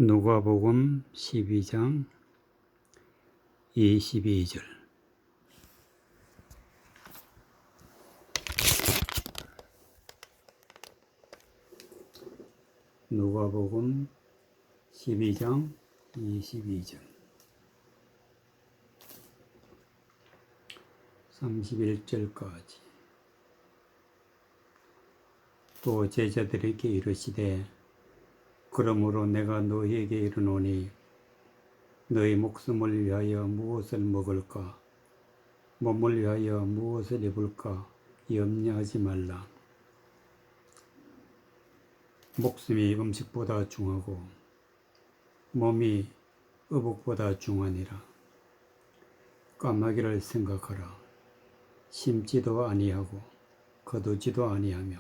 누가복음 12장 22절. 누가복음 12장 22절 31절까지. 또 제자들에게 이르시되 그러므로 내가 너희에게 이르노니 너희 목숨을 위하여 무엇을 먹을까 몸을 위하여 무엇을 입을까 염려하지 말라. 목숨이 음식보다 중하고 몸이 의복보다 중하니라. 까마귀를 생각하라. 심지도 아니하고 거두지도 아니하며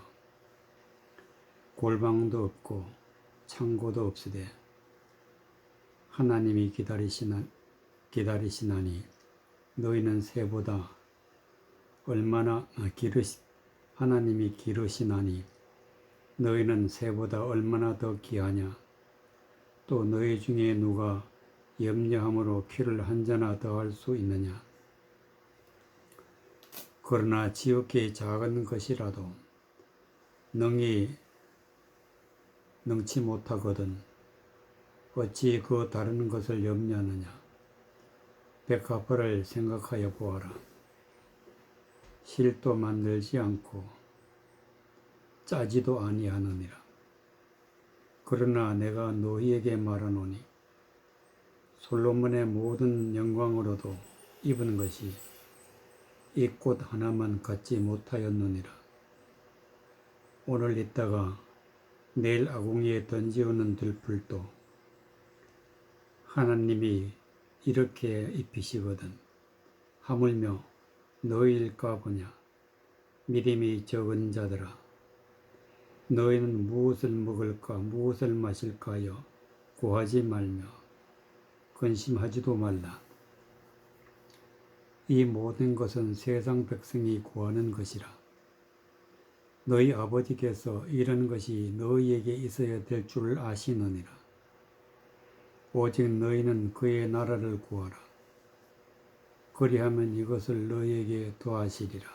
골방도 없고 창고도 없으되 하나님이 기다리시나니 너희는 새보다 하나님이 기르시나니 너희는 새보다 얼마나 더 귀하냐. 또 너희 중에 누가 염려함으로 키를 한 자나 더할 수 있느냐. 그러나 지극히 작은 것이라도 능치 못하거든 어찌 그 다른 것을 염려하느냐. 백합화를 생각하여 보아라. 실도 만들지 않고 짜지도 아니하느니라. 그러나 내가 너희에게 말하노니 솔로몬의 모든 영광으로도 입은 것이 이 꽃 하나만 갖지 못하였느니라. 오늘 있다가 내일 아궁이에 던지우는 들풀도 하나님이 이렇게 입히시거든 하물며 너희일까 보냐. 믿음이 적은 자들아, 너희는 무엇을 먹을까 무엇을 마실까 하여 구하지 말며 근심하지도 말라. 이 모든 것은 세상 백성이 구하는 것이라. 너희 아버지께서 이런 것이 너희에게 있어야 될 줄 아시느니라. 오직 너희는 그의 나라를 구하라. 그리하면 이것을 너희에게 더하시리라.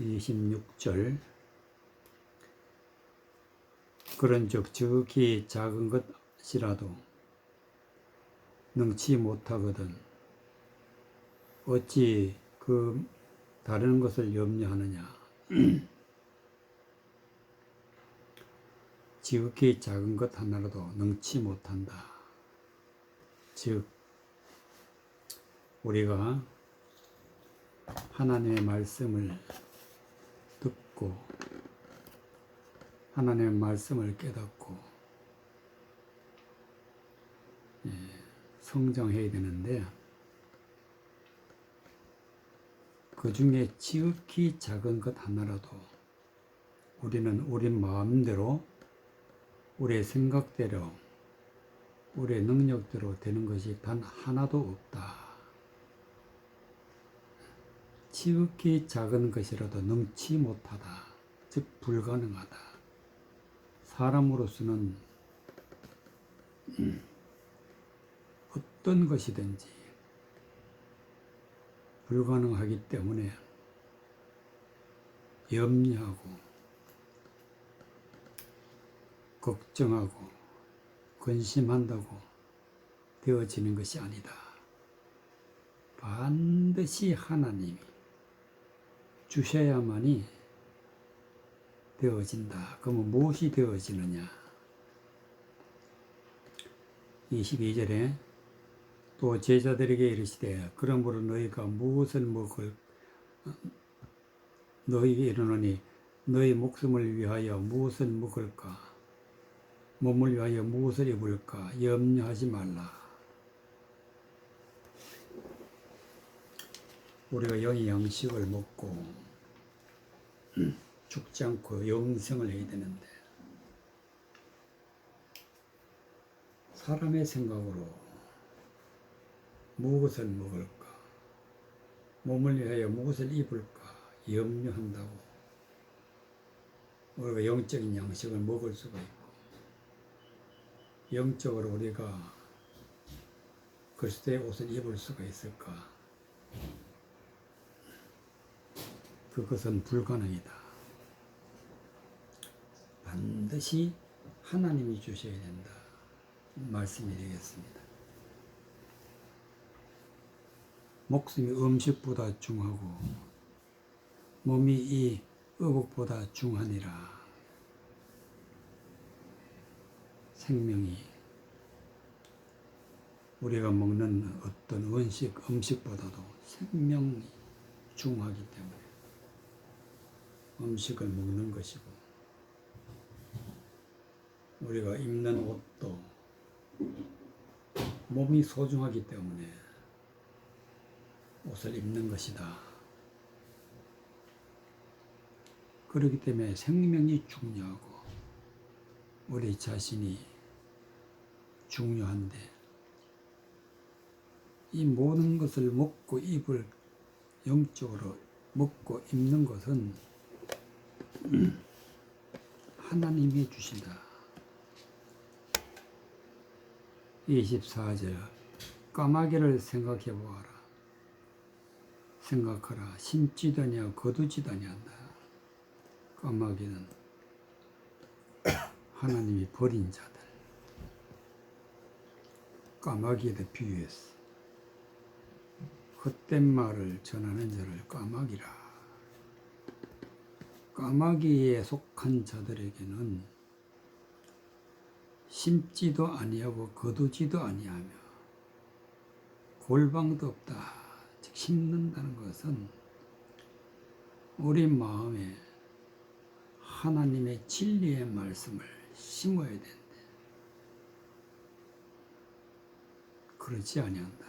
26절. 그런즉 지극히 작은 것이라도 능치 못하거든 어찌 그 다른 것을 염려하느냐. 지극히 작은 것 하나라도 능치 못한다. 즉 우리가 하나님의 말씀을 듣고 하나님의 말씀을 깨닫고 성장해야 되는데 그 중에 지극히 작은 것 하나라도 우리는 우리 마음대로 우리의 생각대로 우리의 능력대로 되는 것이 단 하나도 없다. 지극히 작은 것이라도 능치 못하다. 즉 불가능하다. 사람으로서는 어떤 것이든지 불가능하기 때문에 염려하고 걱정하고 근심한다고 되어지는 것이 아니다. 반드시 하나님이 주셔야만이 되어진다. 그러면 무엇이 되어지느냐. 22절에 또 제자들에게 이르시되 그러므로 너희가 무엇을 먹을 너희에게 이르노니 너희 목숨을 위하여 무엇을 먹을까 몸을 위하여 무엇을 입을까 염려하지 말라. 우리가 영의 양식을 먹고 죽지 않고 영생을 해야 되는데 사람의 생각으로 무엇을 먹을까 몸을 위하여 무엇을 입을까 염려한다고 우리가 영적인 양식을 먹을 수가 있고 영적으로 우리가 그리스도의 옷을 입을 수가 있을까? 그것은 불가능이다. 반드시 하나님이 주셔야 된다. 말씀이 되겠습니다. 목숨이 음식보다 중하고 몸이 이 의복보다 중하니라. 생명이 우리가 먹는 어떤 음식보다도 생명이 중하기 때문에 음식을 먹는 것이고, 우리가 입는 옷도 몸이 소중하기 때문에 옷을 입는 것이다. 그렇기 때문에 생명이 중요하고 우리 자신이 중요한데, 이 모든 것을 먹고 입을 영적으로 먹고 입는 것은 하나님이 주신다. 24절 까마귀를 생각해 보아라. 생각하라. 심지도 아니하고 거두지도 아니한다. 까마귀는 하나님이 버린 자들, 까마귀에다 비유했어. 헛된 말을 전하는 자를 까마귀라. 까마귀에 속한 자들에게는 심지도 아니하고 거두지도 아니하며 골방도 없다. 즉 심는다는 것은 우리 마음에 하나님의 진리의 말씀을 심어야 된대. 그렇지 아니한다.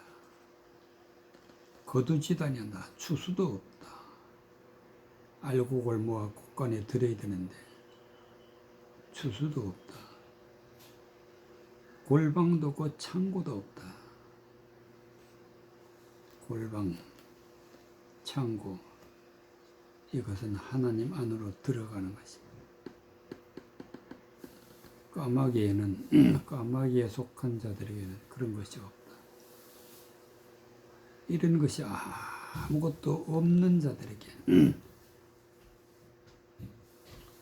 거두지도 아니한다. 추수도 없다. 알곡을 모아 곳간에 들여야 되는데 추수도 없다. 골방도 없고 창고도 없다. 골방, 창고, 이것은 하나님 안으로 들어가는 것입니다. 까마귀에 속한 자들에게는 그런 것이 없다. 이런 것이 아무것도 없는 자들에게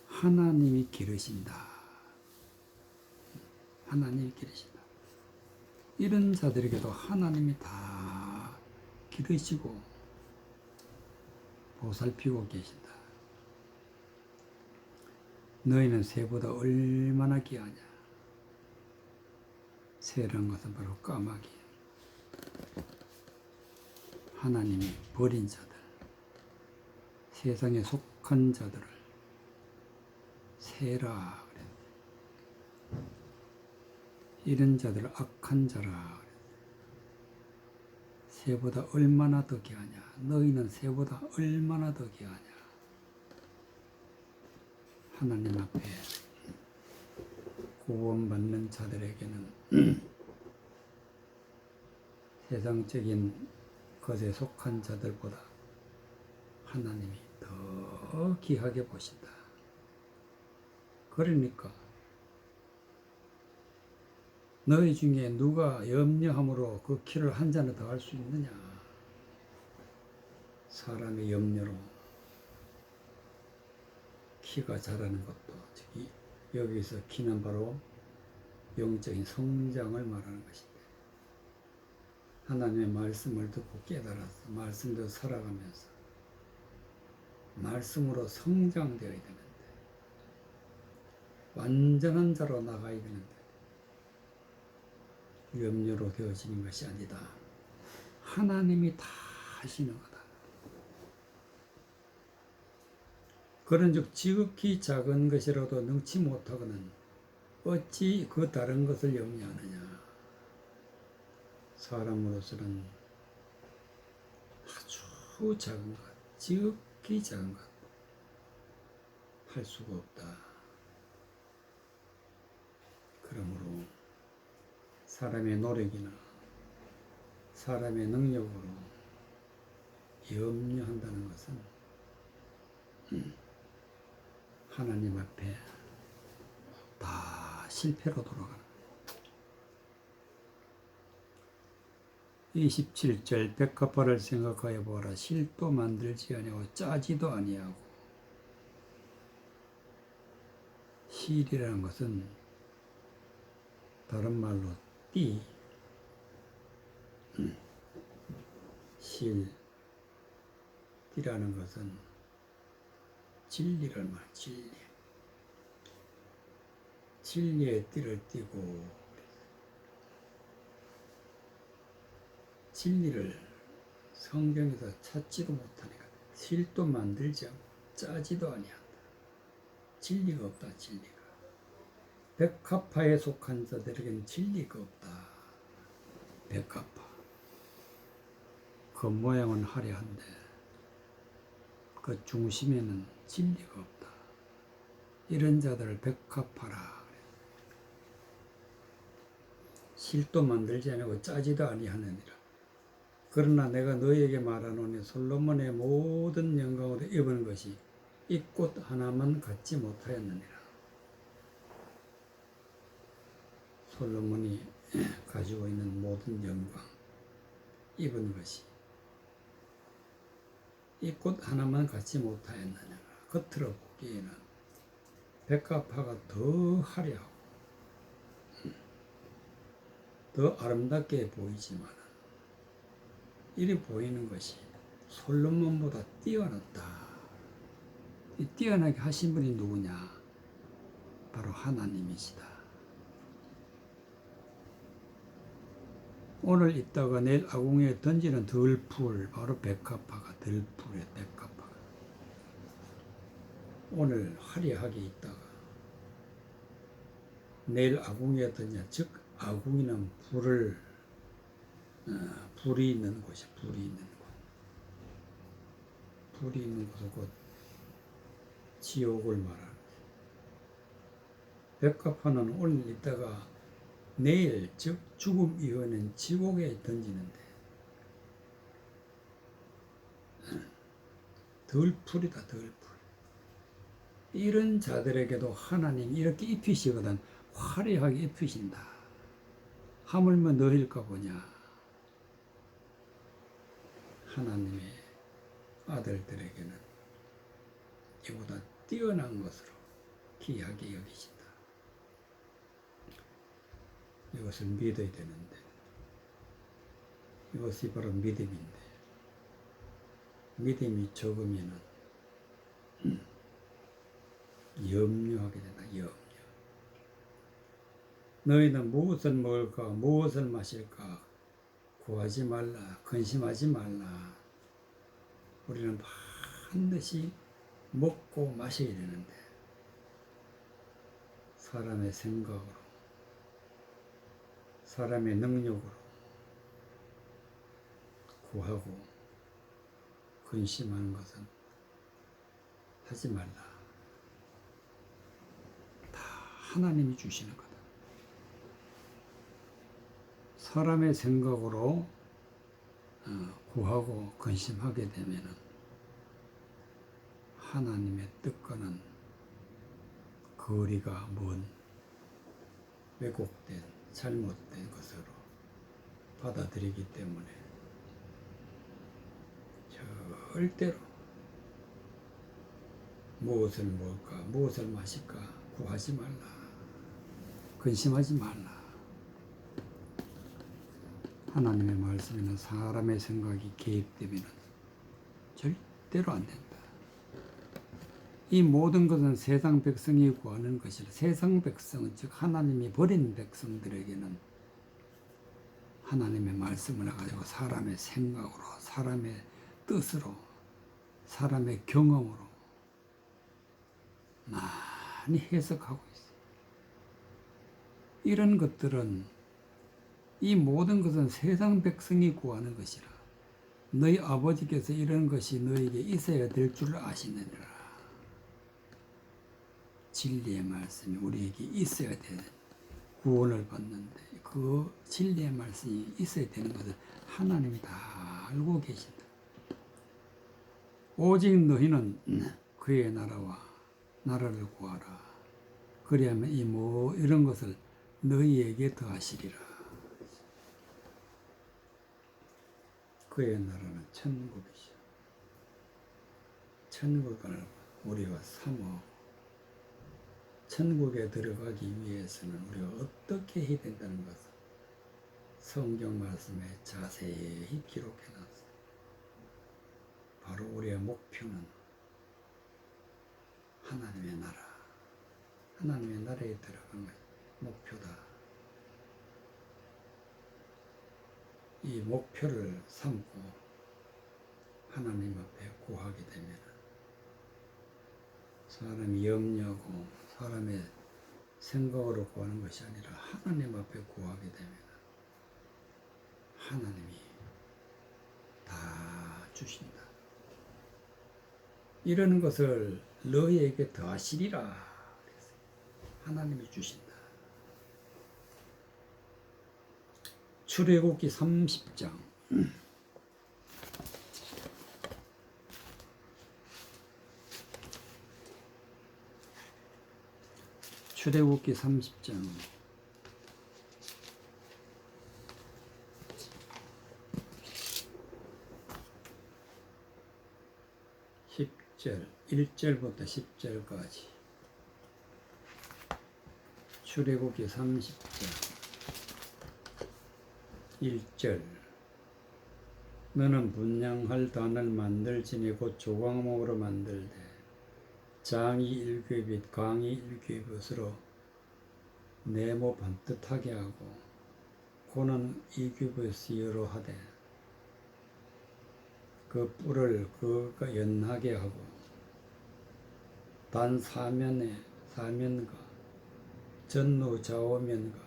하나님이 기르신다. 하나님이 기르신다. 이런 자들에게도 하나님이 다 기르시고 보살피고 계신다. 너희는 새보다 얼마나 귀하냐. 새라는 것은 바로 까마귀. 하나님이 버린 자들, 세상에 속한 자들을 새라 그랬다. 이런 자들을 악한 자라 그랬다. 새보다 얼마나 더 귀하냐. 너희는 새보다 얼마나 더 귀하냐. 하나님 앞에 구원받는 자들에게는 세상적인 것에 속한 자들보다 하나님이 더 귀하게 보신다. 그러니까 너희 중에 누가 염려함으로 그 키를 한 잔을 더 할 수 있느냐. 사람의 염려로 키가 자라는 것도, 즉 여기서 키는 바로 영적인 성장을 말하는 것입니다. 하나님의 말씀을 듣고 깨달아서 말씀대로 살아가면서 말씀으로 성장되어야 되는데, 완전한 자로 나가야 되는데 염려로 되어지는 것이 아니다. 하나님이 다 하시는 거다. 그런즉 지극히 작은 것이라도 능치 못하거든 어찌 그 다른 것을 염려하느냐. 사람으로서는 아주 작은 것, 지극히 작은 것 할 수가 없다. 그러므로 사람의 노력이나 사람의 능력으로 염려한다는 것은 하나님 앞에 다 실패로 돌아가는 거예요. 27절 백합화를 생각하여 보라. 실도 만들지 아니하고 짜지도 아니하고. 실이라는 것은 다른 말로 띠, 실, 띠라는 것은 진리를 말, 진리. 진리의 띠를 띠고 진리를 성경에서 찾지도 못하니까 실도 만들지 않고 짜지도 아니한다. 진리가 없다. 진리가. 백합화에 속한 자들에게는 진리가 없다. 백합화. 겉모양은 화려한데 그 중심에는 진리가 없다. 이런 자들을 백합화라. 실도 만들지 아니하고 짜지도 아니하느니라. 그러나 내가 너희에게 말하노니 솔로몬의 모든 영광으로 입은 것이 이 꽃 하나만 갖지 못하였느니라. 솔로몬이 가지고 있는 모든 영광, 입은 것이 이 꽃 하나만 갖지 못하였느니라. 겉으로 보기에는 백합화가 더 화려하고 더 아름답게 보이지만 이리 보이는 것이 솔로몬보다 뛰어났다. 이 뛰어나게 하신 분이 누구냐? 바로 하나님이시다. 오늘 있다가 내일 아궁이에 던지는 덜풀, 바로 백합화가 덜풀이에요. 백합화가. 오늘 화려하게 있다가 내일 아궁이에 던지냐, 즉 아궁이는 불이 있는 곳이 불이 있는 곳. 불이 있는 곳은 곧 지옥을 말하는 거예요. 백합화는 오늘 있다가 내일, 즉 죽음 이후에는 지옥에 던지는데 덜풀이다. 덜풀. 이런 자들에게도 하나님 이렇게 입히시거든. 화려하게 입히신다. 하물며 너희일까 보냐. 하나님의 아들들에게는 이보다 뛰어난 것으로 귀하게 여기신다. 이것을 믿어야 되는데 이것이 바로 믿음인데 믿음이 적으면 염려하게 된다. 염려. 너희는 무엇을 먹을까 무엇을 마실까 구하지 말라. 근심하지 말라. 우리는 반드시 먹고 마셔야 되는데 사람의 생각으로 사람의 능력으로 구하고 근심하는 것은 하지 말라. 다 하나님이 주시는 거다. 사람의 생각으로 구하고 근심하게 되면은 하나님의 뜻과는 거리가 먼 왜곡된 잘못된 것으로 받아들이기 때문에 절대로 무엇을 먹을까 무엇을 마실까 구하지 말라. 근심하지 말라. 하나님의 말씀에는 사람의 생각이 개입되면 절대로 안 된다. 이 모든 것은 세상 백성이 구하는 것이라. 세상 백성은 즉 하나님이 버린 백성들에게는 하나님의 말씀을 가지고 사람의 생각으로 사람의 뜻으로 사람의 경험으로 많이 해석하고 있어요. 이런 것들은 이 모든 것은 세상 백성이 구하는 것이라. 너희 아버지께서 이런 것이 너희에게 있어야 될 줄 아시느니라. 진리의 말씀이 우리에게 있어야 되는 구원을 받는데 그 진리의 말씀이 있어야 되는 것을 하나님이 다 알고 계신다. 오직 너희는 그의 나라와 나라를 구하라. 그리하면 이런 것을 너희에게 더하시리라. 그의 나라는 천국이죠. 천국을 우리가 사모하고 천국에 들어가기 위해서는 우리가 어떻게 해야 된다는 것을 성경 말씀에 자세히 기록해 놨어요. 바로 우리의 목표는 하나님의 나라, 하나님의 나라에 들어가는 것이 목표다. 이 목표를 삼고 하나님 앞에 구하게 되면 사람이 염려하고 사람의 생각으로 구하는 것이 아니라 하나님 앞에 구하게 되면 하나님이 다 주신다. 이러는 것을 너희에게 더하시리라. 하나님이 주신다. 출애굽기 30장 출애굽기 30장 10절 1절부터 10절까지 출애굽기 30장 1절 너는 분향할 단을 만들지니 곧 조각목으로 만들되 장이 1규빗 강이 1규빗으로 네모 반듯하게 하고 고는 2규빗으로 하되 그 뿔을 그가 연하게 하고 단 사면과 전루 좌우면과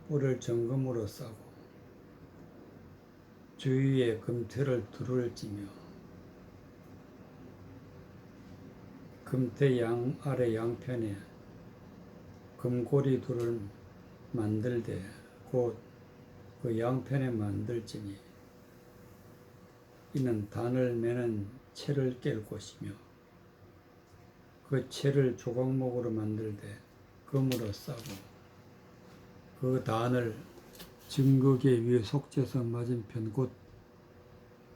뿔을 정금으로 싸고 주위에 금태를 두를 찌며 금태 아래 양편에 금고리 둘을 만들되 곧 그 양편에 만들지니 이는 단을 매는 채를 깰 것이며 그 채를 조각목으로 만들되 금으로 싸고 그 단을 증거계 위에 속죄선 맞은편 곧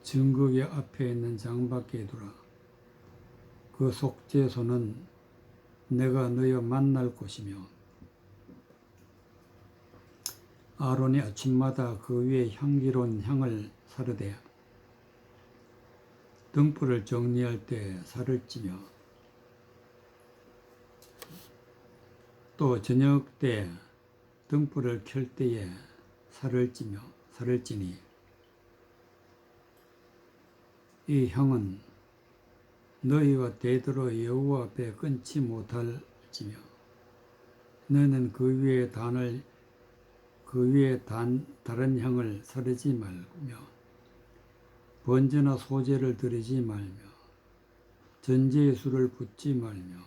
증거계 앞에 있는 장밖에 두라. 그 속죄소는 내가 너희와 만날 곳이며 아론이 아침마다 그 위에 향기로운 향을 사르되 등불을 정리할 때 살을 찌며 또 저녁 때 등불을 켤 때에 살을 찌니 이 향은 너희가 대대로 여호와 앞에 끊지 못할지며 너는 그 위에 다른 향을 사르지 말며 번제나 소제를 드리지 말며 전제의 술을 붓지 말며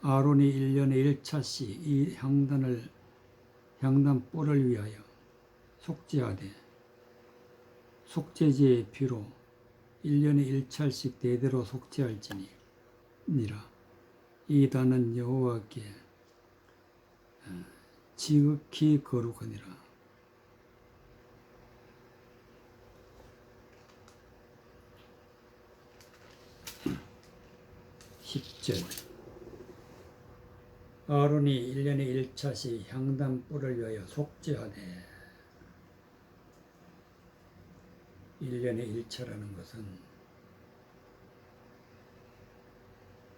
아론이 1년에 1차씩 이 향단 뿔을 위하여 속죄하되 속죄제의 피로 1년에 1차씩 대대로 속죄할지니라. 이 단은 여호와께 지극히 거룩하니라. 10절 아론이 1년에 1차씩 향단 뿔을 위하여 속죄하되 1년에 1차라는 것은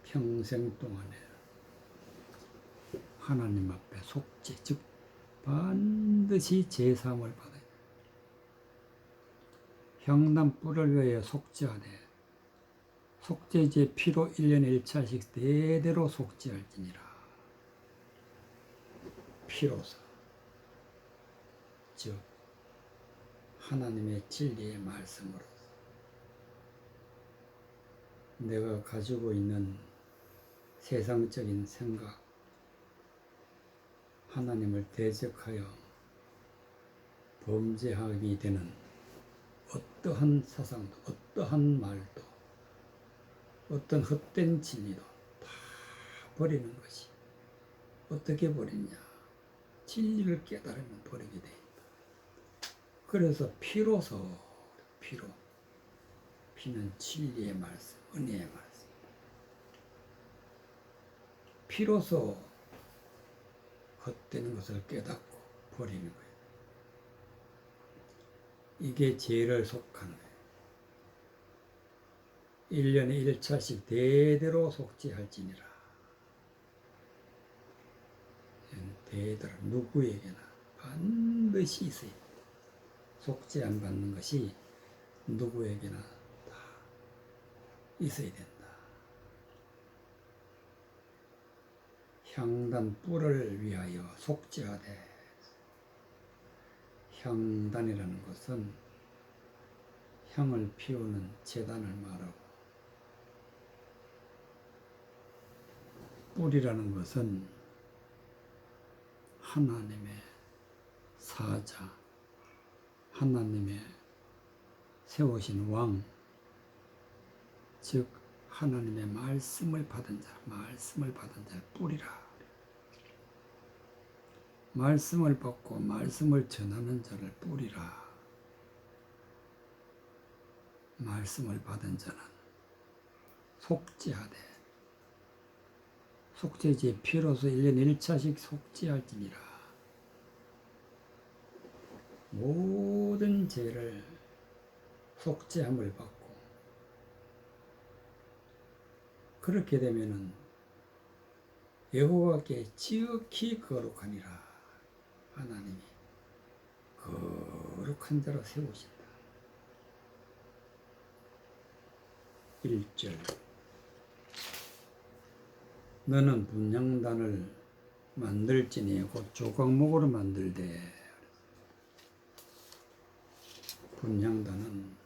평생 동안에 하나님 앞에 속죄, 즉 반드시 제사함을 받아야 돼. 향단 뿔을 위하여 속죄하되 속죄제 피로 1년에 1차씩 대대로 속죄할지니라. 피로서, 즉 하나님의 진리의 말씀으로서 내가 가지고 있는 세상적인 생각, 하나님을 대적하여 범죄하게 되는 어떠한 사상도, 어떠한 말도, 어떤 헛된 진리도 다 버리는 것이 어떻게 버리냐? 진리를 깨달으면 버리게 돼 있다. 그래서 피로서 피로. 피는 진리의 말씀, 은혜의 말씀. 피로서 헛되는 것을 깨닫고 버리는 거예요. 이게 죄를 속하는 거예요. 1년에 1차씩 대대로 속죄할지니라. 대대로 누구에게나 반드시 있어요. 속죄 안 받는 것이 누구에게나 다 있어야 된다. 향단 뿔을 위하여 속죄하되. 향단이라는 것은 향을 피우는 제단을 말하고, 뿔이라는 것은 하나님의 사자, 하나님의 세우신 왕, 즉 하나님의 말씀을 받은 자, 말씀을 받은 자를 뿔이라. 말씀을 받고 말씀을 전하는 자를 뿔이라. 말씀을 받은 자는 속죄하되. 속죄제 피로서 1년에 1차씩 속죄할지니라. 모든 죄를 속죄함을 받고, 그렇게 되면은 여호와께 지극히 거룩하니라. 하나님이 거룩한 자로 세우신다. 1절. 너는 분향단을 만들지니 곧 조각목으로 만들되. 분향단은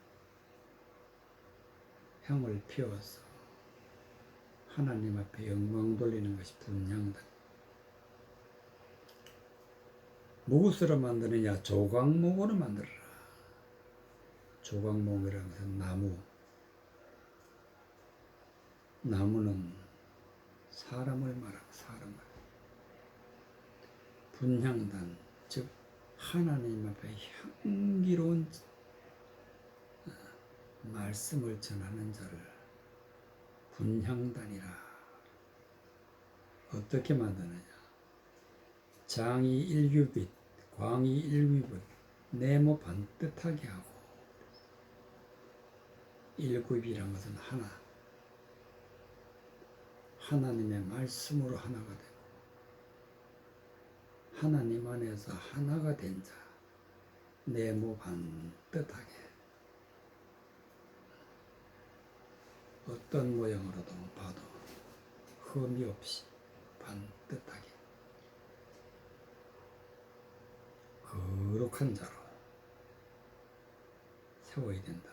향을 피워서 하나님 앞에 영광 돌리는 것이 분향단. 무엇으로 만드느냐? 조각목으로 만들어라. 조각목이라는 것은 나무. 나무는 사람을 말하고, 사람을. 분향단, 즉 하나님 앞에 향기로운 말씀을 전하는 자를 분향단이라. 어떻게 만드느냐? 장이 1규빗, 광이 1규빗, 네모 반듯하게 하고. 1규빗이란 것은 하나. 하나님의 말씀으로 하나가 되고, 하나님 안에서 하나가 된 자, 네모 반듯하게. 어떤 모양으로도 봐도 흠이 없이 반듯하게 거룩한 자로 세워야 된다.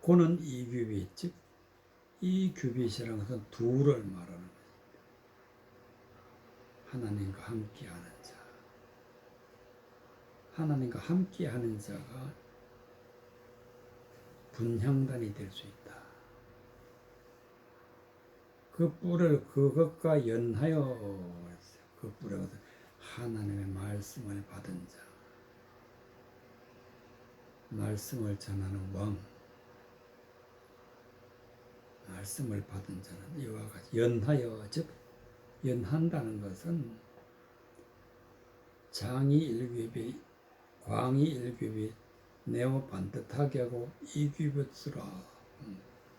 그는 이규빗, 즉 이 규빗이라는 것은 둘을 말하는 것입니다. 하나님과 함께하는 자. 하나님과 함께하는 자가 분향단이 될 수 있다. 그 뿔을 그것과 연하여, 그 뿔은 하나님의 말씀을 받은 자, 말씀을 전하는 왕, 말씀을 받은 자는 이와 같이 연하여, 즉 연한다는 것은 장이 1규빗, 광이 1규빗, 네모 반듯하게 하고 2규빗으로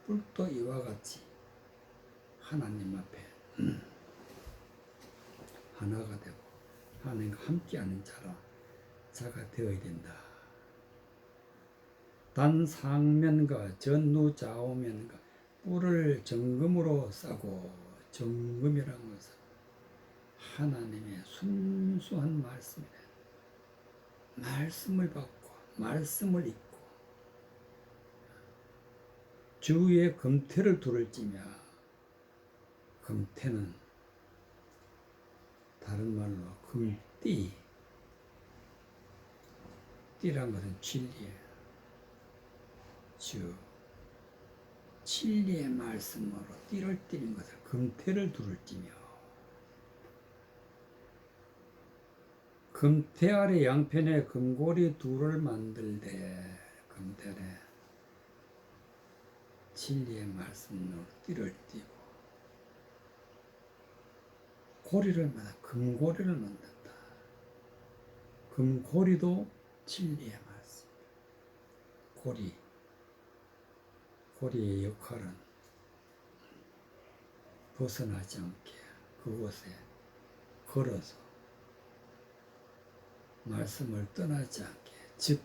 뿔도 이와 같이 하나님 앞에 하나가 되고 하나님과 함께하는 자가 되어야 된다. 단 상면과 전후 좌우면과 뿔을 정금으로 싸고, 정금이라는 것은 하나님의 순수한 말씀이다. 말씀을 받고 말씀을 읽고 주위에 금태를 두를지며, 금태는 다른 말로 금띠, 띠란 것은 진리예요. 즉 진리의 말씀으로 띠를 띠는 것을 금태를 두를지며, 금태 아래 양편에 금고리 둘을 만들되 금태래 진리의 말씀으로 띠를 띠고 고리를 만다 금고리를 만든다. 금고리도 진리의 말씀. 고리의 역할은 벗어나지 않게 그곳에 걸어서 말씀을 떠나지 않게, 즉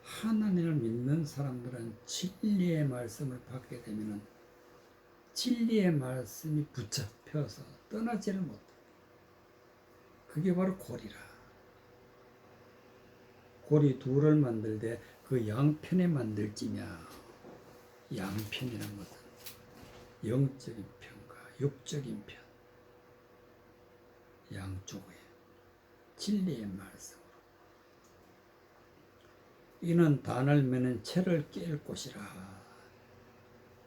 하나님을 믿는 사람들은 진리의 말씀을 받게 되면 진리의 말씀이 붙잡혀서 떠나지를 못해. 그게 바로 고리라. 고리 둘을 만들되 그 양편에 만들지냐. 양편이란 것은 영적인 편과 육적인 편, 양쪽에 진리의 말씀으로. 이는 단을 매는 채를 깰 곳이라.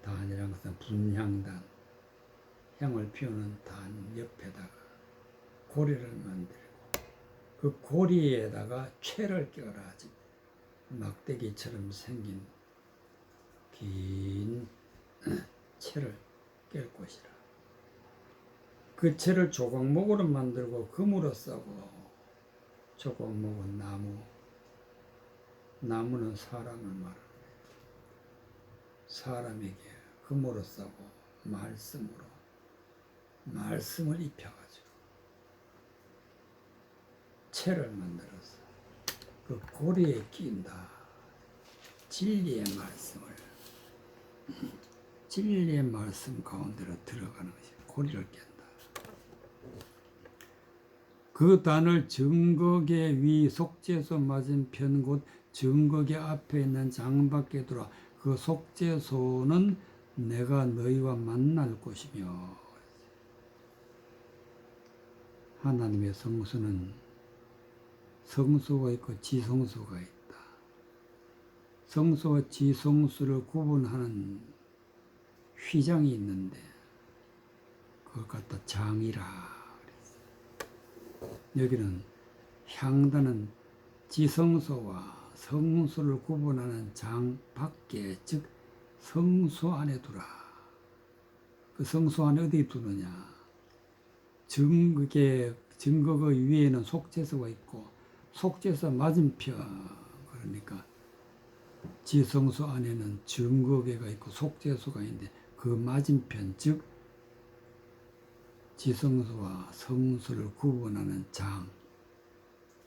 단이란 것은 분향단, 향을 피우는 단 옆에다가 고리를 만들고 그 고리에다가 채를 껴라. 즉 막대기처럼 생긴 긴 채를 깰 곳이라. 그 채를 조각목으로 만들고 금으로 싸고, 조각목은 나무는 사람을 말하는 거예요. 사람에게 금으로 싸고 말씀을 입혀가지고 채를 만들어서 그 고리에 낀다. 진리의 말씀 가운데로 들어가는 것이 고리를 깬다. 그 단을 증거계 위 속죄소 맞은편 곧 증거계 앞에 있는 장밖에 두라. 그 속죄소는 내가 너희와 만날 곳이며. 하나님의 성소는 성소가 있고 지성소가 있다. 성소와 지성소를 구분하는 휘장이 있는데 그걸 갖다 장이라. 여기는 향단은 지성소와 성소를 구분하는 장 밖에, 즉 성소 안에 두라. 그 성소 안에 어디 두느냐? 증거가 위에는 속죄소가 있고 속죄소 맞은편, 그러니까 지성소 안에는 증거계가 있고 속죄소가 있는데 그 맞은편, 즉 지성소와 성소를 구분하는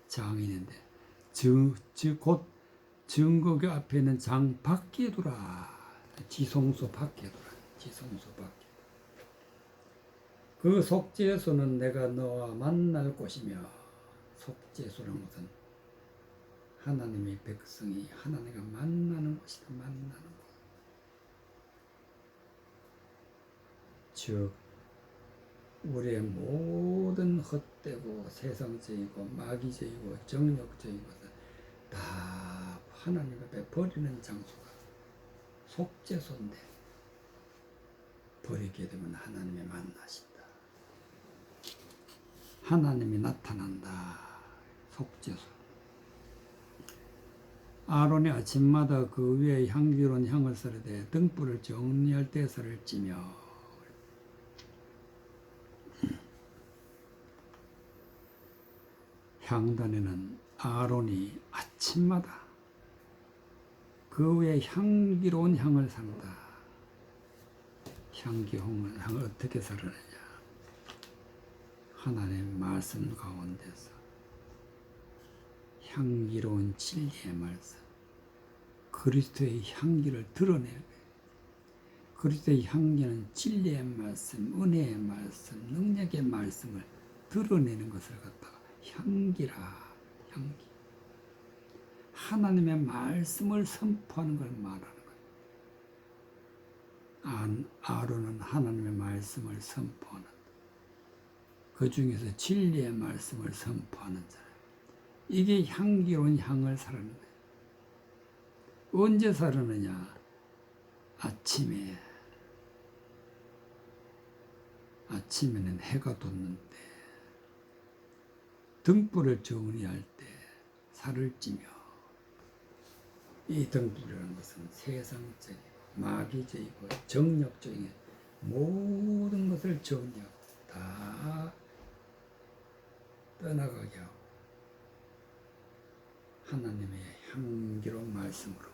장이 있는데 곧 증거계 앞에 있는 장 밖에 두라. 지성소 밖에 두라. 지성소 밖에. 그 속죄소는 내가 너와 만날 곳이며. 속죄소라는 것은 하나님의 백성이 하나님과 만나는 곳이다. 만나는 곳. 즉 우리의 모든 헛되고 세상적이고 마귀적이고 정욕적인 것을 다 하나님 앞에 버리는 장소가 속죄소인데, 버리게 되면 하나님이 만나신다. 하나님이 나타난다. 속죄소. 아론이 아침마다 그 위에 향기로운 향을 썰되 등불을 정리할 때 썰을 찌며. 향단에는 아론이 아침마다 그 위에 향기로운 향을 산다. 향기로운 향을 어떻게 썰느냐? 하나님의 말씀 가운데서 향기로운 진리의 말씀, 그리스도의 향기를 드러내는 거예요. 그리스도의 향기는 진리의 말씀, 은혜의 말씀, 능력의 말씀을 드러내는 것을 갖다가 향기라. 향기. 하나님의 말씀을 선포하는 걸 말하는 거예요. 아론은 하나님의 말씀을 선포하는, 그 중에서 진리의 말씀을 선포하는 사람. 이게 향기로운 향을 사르는 거예요. 언제 사르느냐? 아침에는 해가 돋는 때, 등불을 정리할 때 살을 찌며, 이 등불이라는 것은 세상적이고 마귀적이고 정력적인 모든 것을 정리하고 다 떠나가게 하고 하나님의 향기로운 말씀으로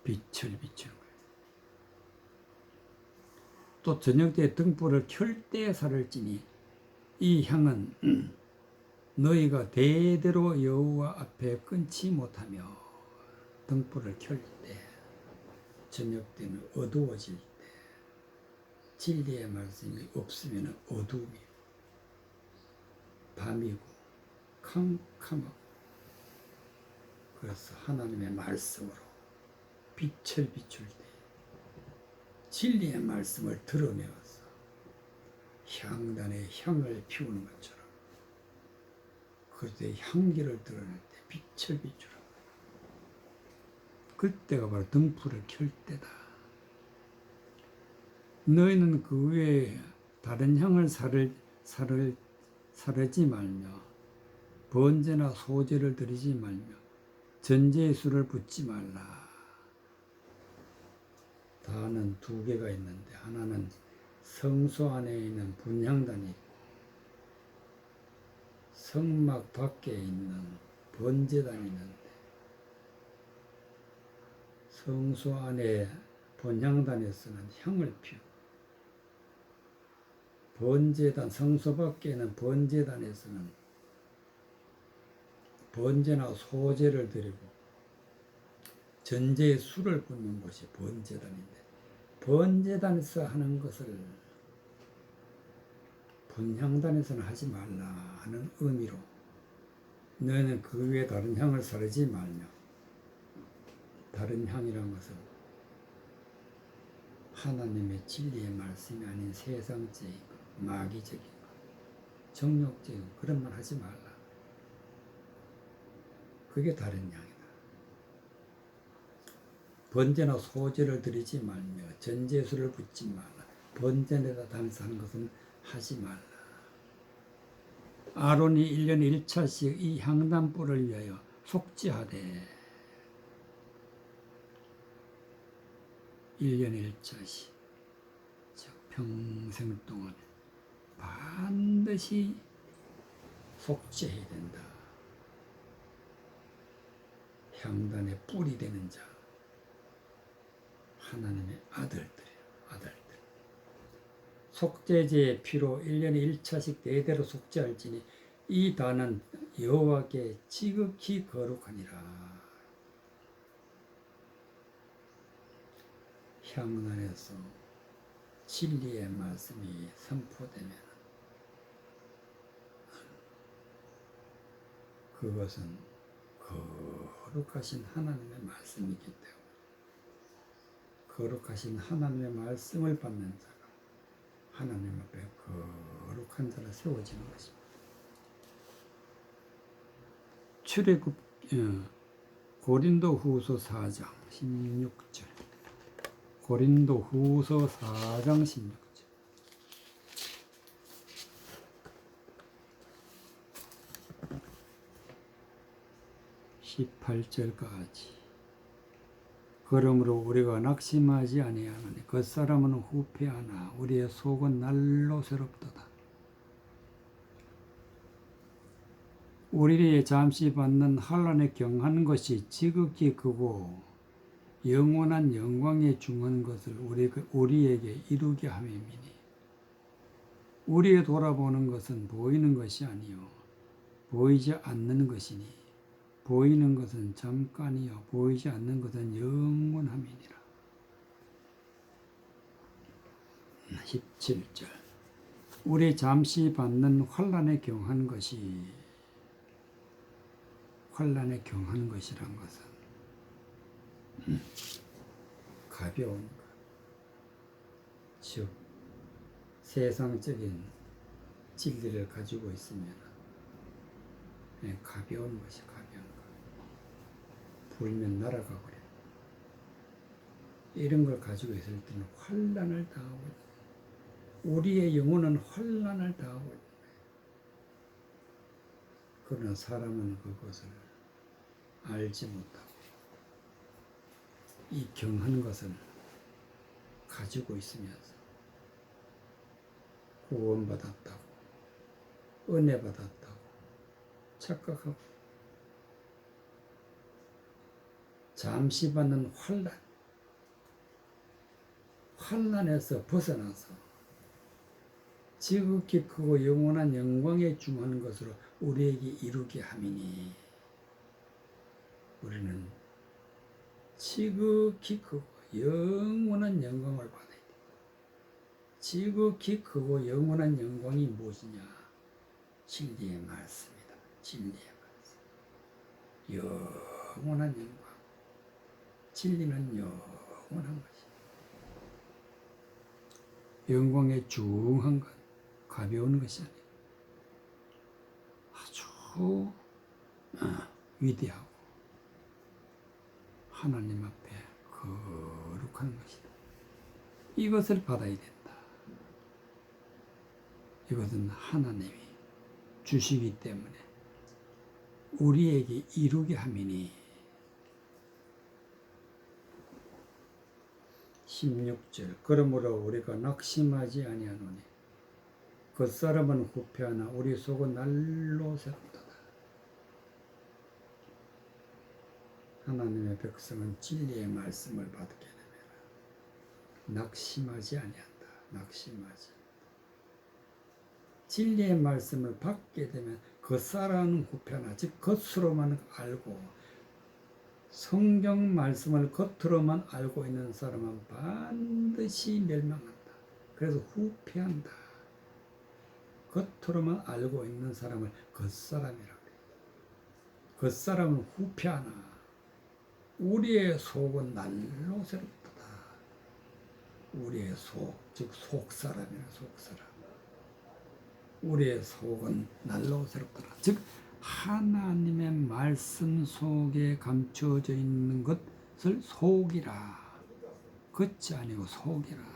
빛을 비추는 거예요. 또 저녁 때 등불을 켤 때 살을 찌니 이 향은 너희가 대대로 여호와 앞에 끊지 못하며, 등불을 켤 때, 저녁 때는 어두워질 때, 진리의 말씀이 없으면 어두움이, 밤이고 캄캄하고, 그래서 하나님의 말씀으로 빛을 비출 때 진리의 말씀을 드러내어서 향단의 향을 피우는 것처럼 그때 향기를 드러낼 때 빛을 비추라. 그때가 바로 등불을 켤 때다. 너희는 그 외에 다른 향을 사르지 말며 번제나 소제를 드리지 말며 전제의 술을 붓지 말라. 다는 두 개가 있는데, 하나는 성소 안에 있는 분향단이 있고 성막 밖에 있는 번제단이 있는데, 성소 안에 번향단에서는 향을 피우고 번제단, 성소 밖에 있는 번제단에서는 번제나 소제를 드리고 전제의 술을 붓는 곳이 번제단인데, 번제단에서 하는 것을 번향단에서는 하지 말라 하는 의미로 너희는 그 외에 다른 향을 사르지 말며, 다른 향이란 것은 하나님의 진리의 말씀이 아닌 세상적인 것, 마귀적인 것, 정욕적인 것, 그런 말 하지 말라. 그게 다른 향이다. 번제나 소제를 드리지 말며 전제수를 붓지 말라. 번제에다 담아서 하는 것은 하지 말라. 아론이 1년에 1차씩 이 향단불을 위하여 속죄하되, 1년에 1차씩, 즉 평생 동안 반드시 속죄해야 된다. 향단의 뿔이 되는 자, 하나님의 아들들이에요. 아들들. 속죄제의 피로 1년에 1차씩 대대로 속죄할지니 이 단은 여호와께 지극히 거룩하니라. 향단에서 진리의 말씀이 선포되면 그것은 거룩하신 하나님의 말씀이기 때문에 거룩하신 하나님의 말씀을 받는 자가 하나님 앞에 거룩한 자로 세워지는 것입니다. 출애굽 고린도후서 4장 16절. 고린도후서 4장 16절. 18절까지. 그러므로 우리가 낙심하지 아니하노니 겉사람은 후패하나 우리의 속은 날로 새롭도다. 우리의 잠시 받는 환난에 경한 것이 지극히 크고 영원한 영광에 중한 것을 우리에게 이루게 함이니, 우리의 돌아보는 것은 보이는 것이 아니요 보이지 않는 것이니, 보이는 것은 잠깐이요 보이지 않는 것은 영원함이니라. 17절. 우리 잠시 받는 환난에 경한 것이, 환난에 경한 것이란 것은 가벼운 것, 즉 세상적인 진리를 가지고 있으면 가벼운 것이 가벼운 것. 불면 날아가 버려. 이런 걸 가지고 있을 때는 환난을 당하고 있는, 우리의 영혼은 환난을 당하고 있는 거예요. 그러나 사람은 그것을 알지 못하고 이 경한 것을 가지고 있으면서 구원받았다고 은혜 받았다고 착각하고 잠시 받는 환난에서 벗어나서 지극히 크고 영원한 영광에 중하는 것으로 우리에게 이루게 함이니 우리는 지극히 크고 영원한 영광을 받아야 돼. 지극히 크고 영원한 영광이 무엇이냐? 진리의 말씀이다. 진리의 말씀. 영원한 영광. 진리는 영원한 것이다. 영광의 중한 것, 가벼운 것이 아니라 아주 위대하고 하나님 앞에 거룩한 것이다. 이것을 받아야 된다. 이것은 하나님이 주시기 때문에 우리에게 이루게 함이니 16절 그러므로 우리가 낙심하지 아니하노니 그 사람은 후패하나 우리 속은 날로 새롭도다. 하나님의 백성은 진리의 말씀을 받게 되면 낙심하지 아니한다. 낙심하지. 진리의 말씀을 받게 되면 그 사람은 후패하나 즉 겉으로만 알고 성경 말씀을 겉으로만 알고 있는 사람은 반드시 멸망한다. 그래서 후패한다. 겉으로만 알고 있는 사람을 겉사람이라고 해요. 겉사람은 후패하나 우리의 속은 날로 새롭다. 우리의 속, 즉 속사람이라 속사람. 우리의 속은 날로 새롭다. 즉 하나님의 말씀 속에 감춰져 있는 것을 속이라. 겉이 아니고 속이라.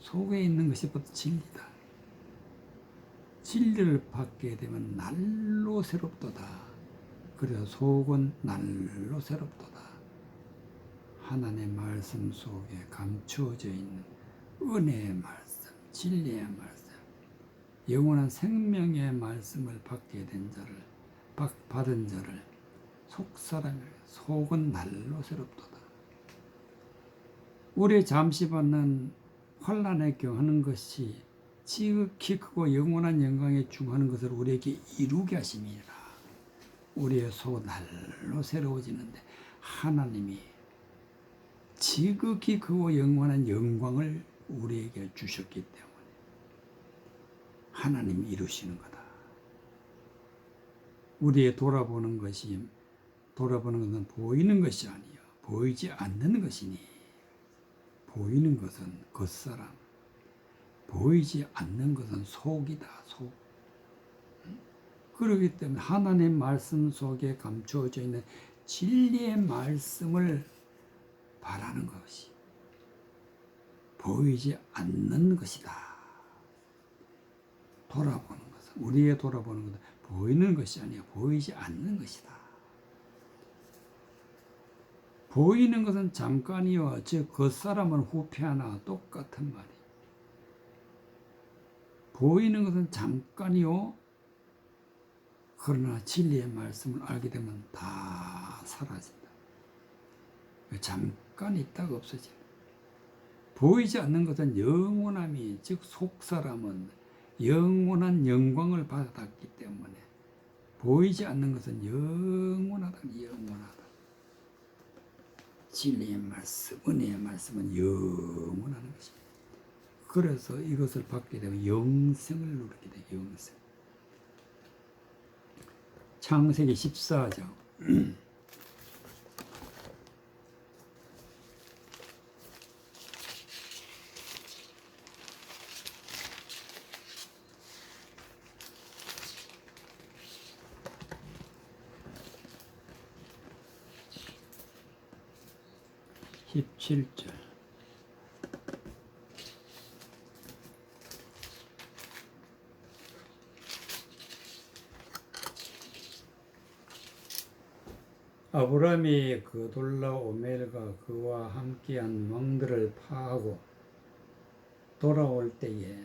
속에 있는 것이 바로 진리다. 진리를 받게 되면 날로 새롭도다. 그래서 속은 날로 새롭도다. 하나님의 말씀 속에 감춰져 있는 은혜의 말씀, 진리의 말씀, 영원한 생명의 말씀을 받게 된 자를, 받은 자를 속사람이라. 속은 날로 새롭도다. 우리 잠시 받는 환난에 경하는 것이 지극히 크고 영원한 영광에 중하는 것을 우리에게 이루게 하심이라. 우리의 속은 날로 새로워지는데 하나님이 지극히 크고 영원한 영광을 우리에게 주셨기 때문에 하나님이 이루시는 거다. 우리의 돌아보는 것은 보이는 것이 아니요 보이지 않는 것이니 보이는 것은 겉사람, 보이지 않는 것은 속이다. 속. 그렇기 때문에 하나님의 말씀 속에 감추어져 있는 진리의 말씀을 바라는 것이 보이지 않는 것이다. 돌아보는 것은, 우리의 돌아보는 것은 보이는 것이 아니라 보이지 않는 것이다. 보이는 것은 잠깐이요, 즉 겉사람은 후패하나 똑같은 말이. 보이는 것은 잠깐이요, 그러나 진리의 말씀을 알게 되면 다 사라진다. 잠깐 있다가 없어진다. 보이지 않는 것은 영원함이, 즉 속사람은 영원한 영광을 받았기 때문에 보이지 않는 것은 영원하다. 진리의 말씀, 은혜의 말씀은 영원한 것입니다. 그래서 이것을 받게 되면 영생을 누리게 돼. 영생. 창세기 14장 17절 아브라함이 그돌라오멜과 그와 함께한 왕들을 파하고 돌아올 때에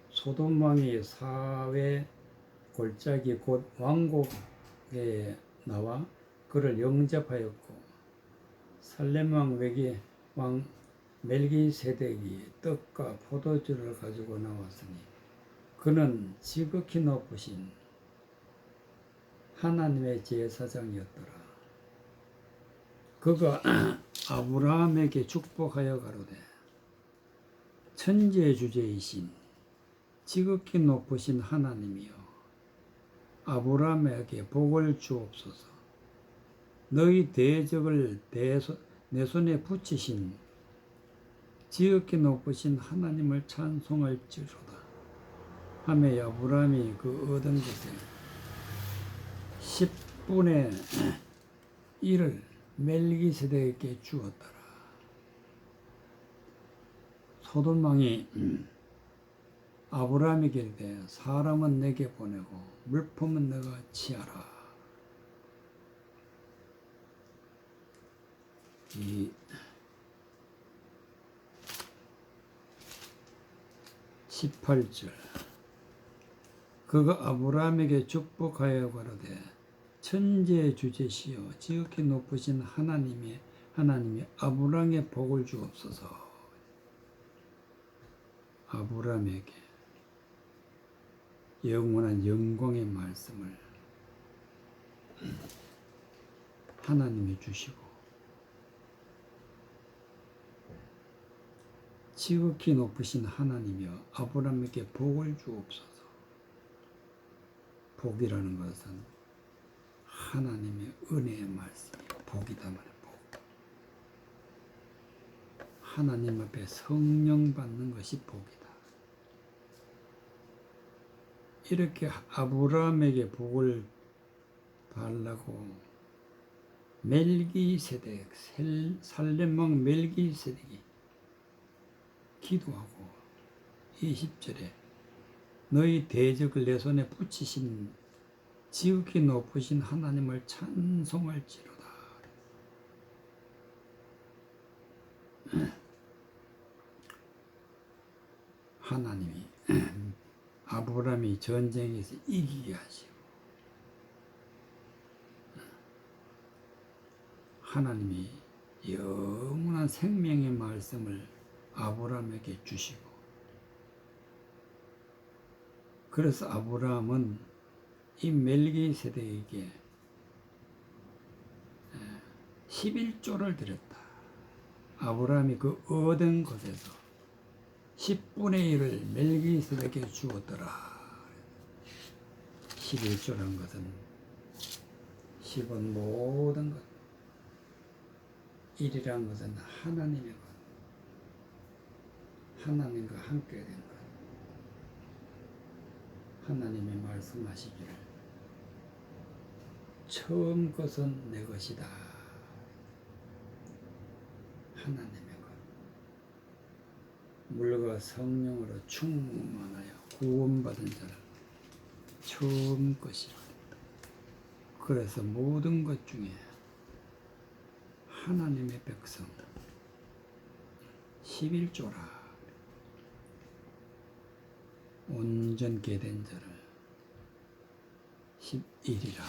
소돔 왕이 사회 골짜기 곧 왕국에 나와 그를 영접하였고 살렘 왕 외기 왕 멜기세덱이 떡과 포도주를 가지고 나왔으니 그는 지극히 높으신 하나님의 제사장이었더라. 그가 아브라함에게 축복하여 가로되 천지의 주제이신 지극히 높으신 하나님이여 아브라함에게 복을 주옵소서. 너희 대적을 내 손에 붙이신 지극히 높으신 하나님을 찬송할지로다 하며 아브라함이 그 얻은 것에 10분의 1을 멜기세덱에게 주었더라. 소돔 왕이 아브라함에게 이르되 사람은 내게 보내고 물품은 내가 취하라. 이 18절 그가 아브라함에게 축복하여 가로되 천지의 주제시여 지극히 높으신 하나님이 아브라함에 복을 주옵소서. 아브라함에게 영원한 영광의 말씀을 하나님이 주시고 지극히 높으신 하나님이여 아브라함에게 복을 주옵소서. 복이라는 것은 하나님의 은혜의 말씀이에요. 복이다 말이에요. 복. 하나님 앞에 성령 받는 것이 복이다. 이렇게 아브라함에게 복을 달라고 멜기세덱 살렘 왕 멜기세덱이 기도하고 20절에 너희 대적을 내 손에 붙이신 지극히 높으신 하나님을 찬송할지로다. 하나님이 아브라함이 전쟁에서 이기게 하시고 하나님이 영원한 생명의 말씀을 아브라함에게 주시고 그래서 아브라함은 이 멜기세덱에게 11조를 드렸다. 아브라함이 그 얻은 것에서 10분의 1을 멜기세덱에게 주었더라. 11조라는 것은 10은 모든 것, 1이라는 것은 하나님의 것, 하나님과 함께 된 것. 하나님이 말씀하시기를 처음 것은 내 것이다. 하나님의 것. 물과 성령으로 충만하여 구원받은 자는 처음 것이라. 그래서 모든 것 중에 하나님의 백성 11조라. 온전케 된 자를 11이라.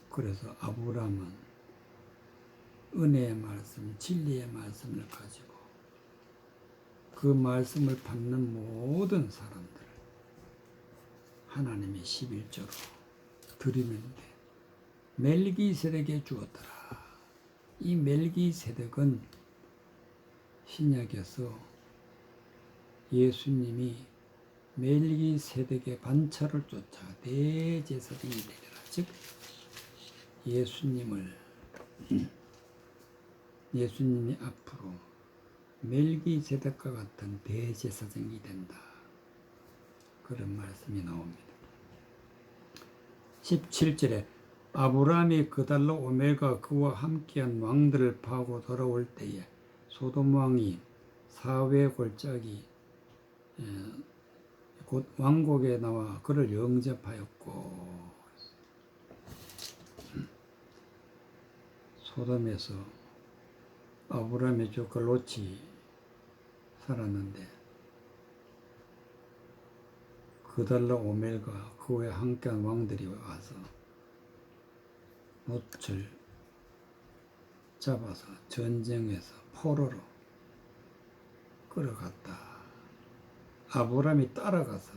그래서 아브라함은 은혜의 말씀, 진리의 말씀을 가지고 그 말씀을 받는 모든 사람들을 하나님의 11조로 드리는데 멜기세덱에게 주었더라. 이 멜기세덱은 신약에서 예수님이 멜기세덱의 반차를 쫓아 대제사장이 되리라. 즉 예수님이 앞으로 멜기세덱과 같은 대제사장이 된다. 그런 말씀이 나옵니다. 17절에 아브라함이 그달로 오멜과 그와 함께한 왕들을 파고 돌아올 때에 소돔 왕이 사회 골짜기 곧 왕국에 나와 그를 영접하였고 소돔에서 아브라함의 조카 롯이 살았는데 그달라 오멜과 그와 함께한 왕들이 와서 롯을 잡아서 전쟁에서 포로로 끌어갔다. 아브라함이 따라가서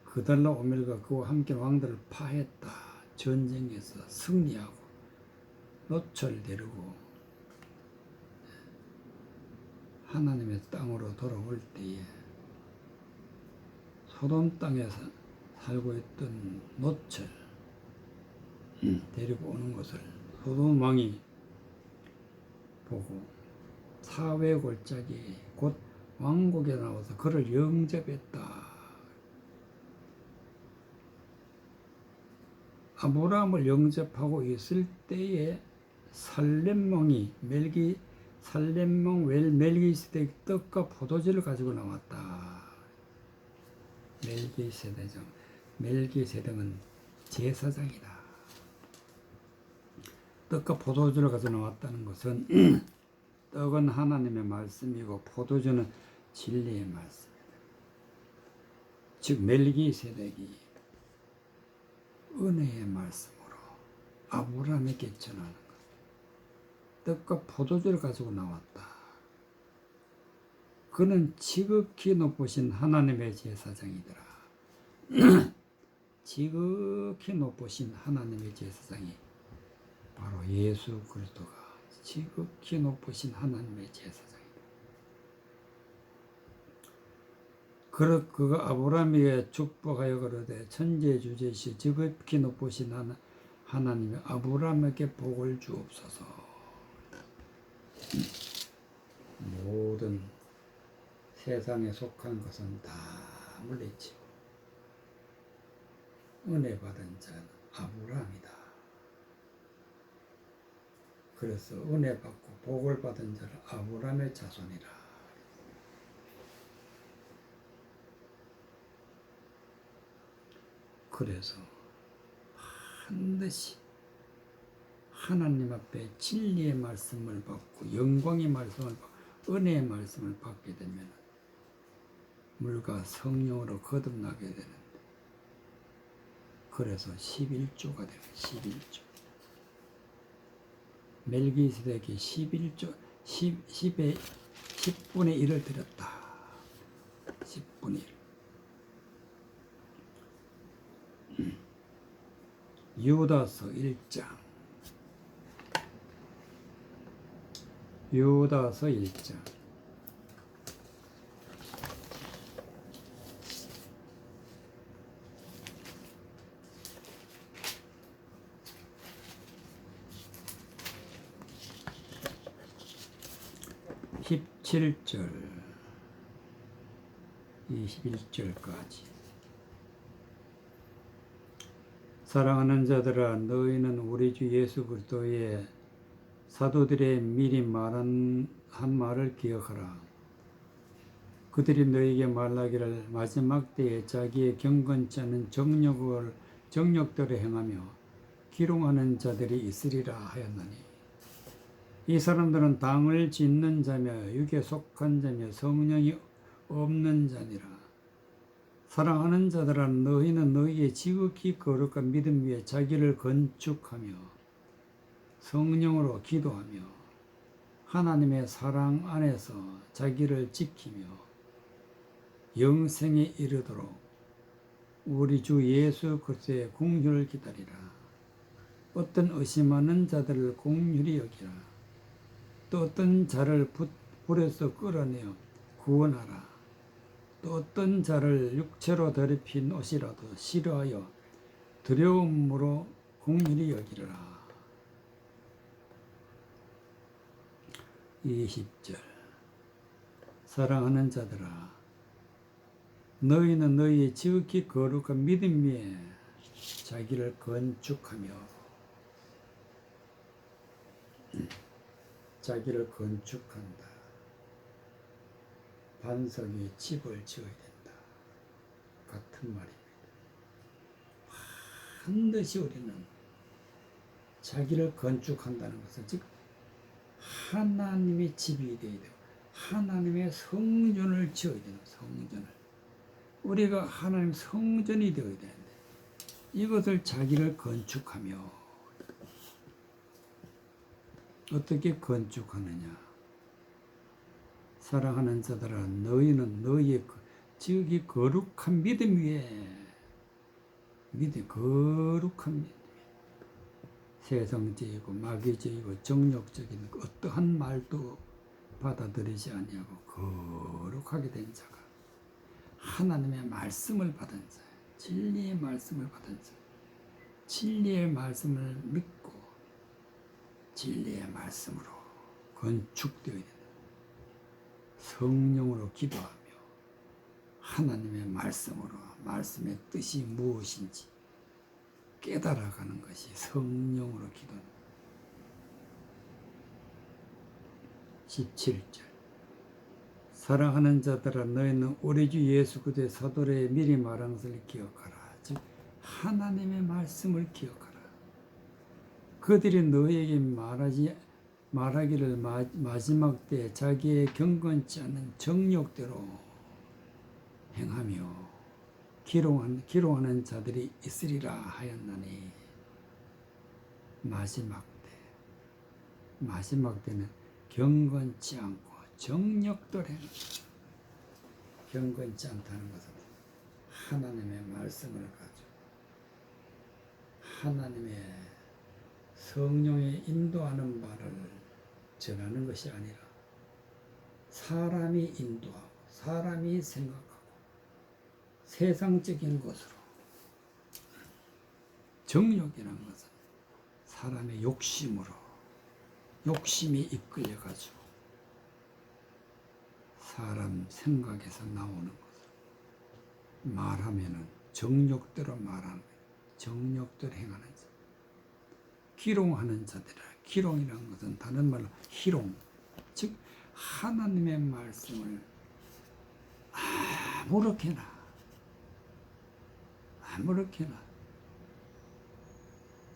그달라 오멜과 그와 함께 왕들을 파했다. 전쟁에서 승리하고 롯을 데리고 하나님의 땅으로 돌아올 때에 소돔 땅에서 살고 있던 롯을 데리고 오는 것을 소돔 왕이 보고 사회 골짜기 곧 왕국에 나와서 그를 영접했다. 아브라함을 영접하고 있을 때에 살렘왕이 살렘왕 멜기세덱 떡과 포도주를 가지고 나왔다. 멜기세덱은 제사장이다. 떡과 포도주를 가지고 나왔다는 것은 떡은 하나님의 말씀이고 포도주는 진리의 말씀이다. 즉 멜기세덱이 은혜의 말씀으로 아브라함에게 전하는 것. 떡과 포도주를 가지고 나왔다. 그는 지극히 높으신 하나님의 제사장이더라. 지극히 높으신 하나님의 제사장이 바로 예수 그리스도가 지극히 높으신 하나님의 제사장이다. 그가 아브라함에게 축복하여 가로되 천지주제시 지극히 높으신 하나님의 아브라함에게 복을 주옵소서. 모든 세상에 속한 것은 다 물리치고 은혜 받은 자는 아브라함이다. 그래서 은혜 받고 복을 받은 자는 아브라함의 자손이라. 그래서 반드시 하나님 앞에 진리의 말씀을 받고 영광의 말씀을 받고 은혜의 말씀을 받게 되면 물과 성령으로 거듭나게 되는데, 그래서 11조가 되는 11조. 멜기세덱이 11조 10의 10분의 1을 드렸다. 10분의 1. 유다서 1장. 유다서 1장. 17절 21절까지. 사랑하는 자들아, 너희는 우리 주 예수 그리스도의 사도들의 미리 한 말을 기억하라. 그들이 너희에게 말하기를 마지막 때에 자기의 경건치 않은 정욕대로 행하며 기롱하는 자들이 있으리라 하였나니, 이 사람들은 당을 짓는 자며 육에 속한 자며 성령이 없는 자니라. 사랑하는 자들아, 너희는 너희의 지극히 거룩한 믿음 위에 자기를 건축하며 성령으로 기도하며 하나님의 사랑 안에서 자기를 지키며 영생에 이르도록 우리 주 예수 그리스도의 공휴를 기다리라. 어떤 의심하는 자들을 공률히 여기라. 또 어떤 자를 불에서 끌어내어 구원하라. 또 어떤 자를 육체로 더럽힌 옷이라도 싫어하여 두려움으로 공률히 여기라. 20절. 사랑하는 자들아, 너희는 너희의 지극히 거룩한 믿음 위에 자기를 건축하며 자기를 건축한다. 반석 위에 집을 지어야 된다. 같은 말입니다. 반드시 우리는 자기를 건축한다는 것은 즉 하나님의 집이 되어야 되고 하나님의 성전을 지어야 되는 성전을 우리가 하나님 성전이 되어야 되는데 이것을 자기를 건축하며 어떻게 건축하느냐 사랑하는 자들아 너희는 너희의 지극히 거룩한 믿음 위에 거룩한 믿음 세상적이고 마귀적이고 정욕적인 어떠한 말도 받아들이지 아니하고 거룩하게 된 자가 하나님의 말씀을 받은 자 진리의 말씀을 받은 자 진리의 말씀을 믿고 진리의 말씀으로 건축되어야 된다. 성령으로 기도하며 하나님의 말씀으로 말씀의 뜻이 무엇인지 깨달아가는 것이 성령으로 기도합니다. 17절 사랑하는 자들아 너희는 우리 주 예수 그리스도의 사도의 미리 말한 것을 기억하라. 즉 하나님의 말씀을 기억하라. 그들이 너희에게 말하기를 마지막 때 자기의 경건치 않은 정욕대로 행하며 기롱하는 자들이 있으리라 하였나니 마지막 때는 경건치 않고 정욕대로 행한다. 경건치 않다는 것은 하나님의 말씀을 가지고 하나님의 성령의 인도하는 말을 전하는 것이 아니라 사람이 인도하고 사람이 생각하고 세상적인 것으로 정욕이라는 것은 사람의 욕심이 이끌려 가지고 사람 생각에서 나오는 것을 말하면은 정욕대로 말하는 정욕대로 행하는 자 기롱하는 자들이라 기롱이라는 것은 다른 말로 희롱 즉 하나님의 말씀을 아무렇게나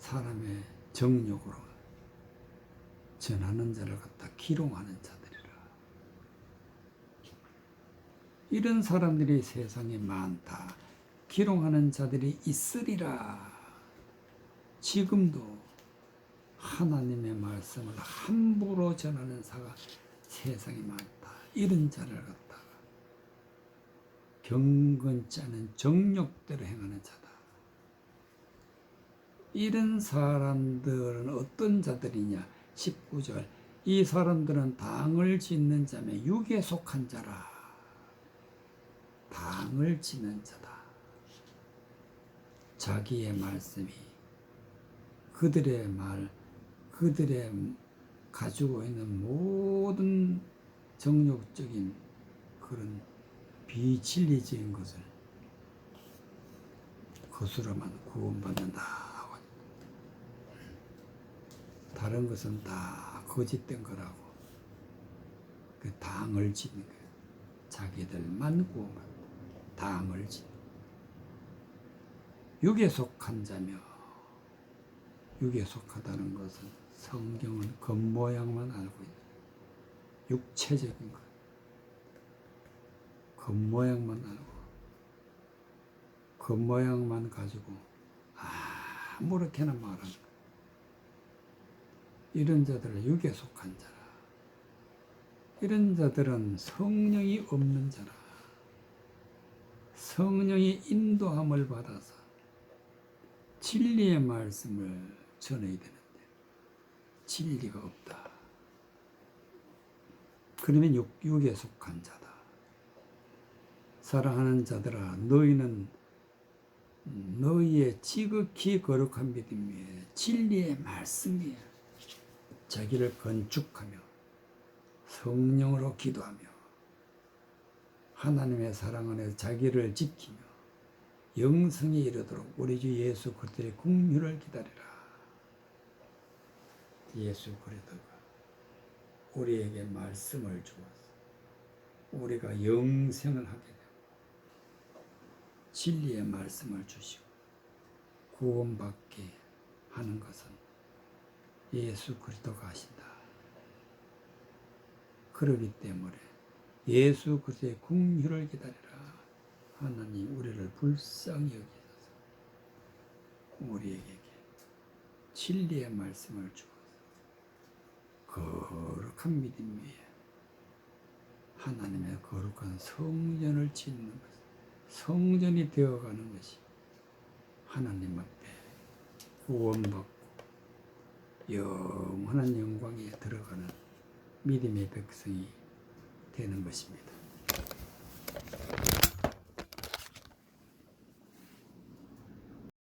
사람의 정욕으로 전하는 자를 갖다 기롱하는 자들이라. 이런 사람들이 세상에 많다. 기롱하는 자들이 있으리라. 지금도 하나님의 말씀을 함부로 전하는 자가 세상에 많다. 이런 자를 갖다가 경건치 않은 정욕대로 행하는 자다. 이런 사람들은 어떤 자들이냐? 19절 이 사람들은 당을 짓는 자며 육에 속한 자라. 당을 짓는 자다. 자기의 말씀이 그들의 가지고 있는 모든 정욕적인 그런 비진리적인 것을 그것으로만 구원받는다. 다른 것은 다 거짓된 거라고 그 당을 짓는 거예요. 자기들만 구원받는다. 당을 짓는 육에 속한 자며 육에 속하다는 것은 성경은 겉모양만 알고 있는 육체적인 것 겉모양만 알고 겉모양만 가지고 아무렇게나 말하는 것 이런 자들은 육에 속한 자라. 이런 자들은 성령이 없는 자라. 성령의 인도함을 받아서 진리의 말씀을 전해야 되는데 진리가 없다. 그러면 육에 속한 자다. 사랑하는 자들아 너희는 너희의 지극히 거룩한 믿음 위에 진리의 말씀 위에 자기를 건축하며 성령으로 기도하며 하나님의 사랑 안에서 자기를 지키며 영생에 이르도록 우리 주 예수 그리스도의 긍휼을 기다리라. 예수 그리스도가 우리에게 말씀을 주어서 우리가 영생을 하게 되고 진리의 말씀을 주시고 구원받게 하는 것은 예수 그리스도가 하신다. 그러기 때문에 예수 그리스도의 긍휼을 기다리라. 하나님 우리를 불쌍히 여기소서. 우리에게 진리의 말씀을 주어서 거룩한 믿음 위에 하나님의 거룩한 성전을 짓는 것, 성전이 되어가는 것이 하나님 앞에 구원받고 영원한 영광에 들어가는 믿음의 백성이 되는 것입니다.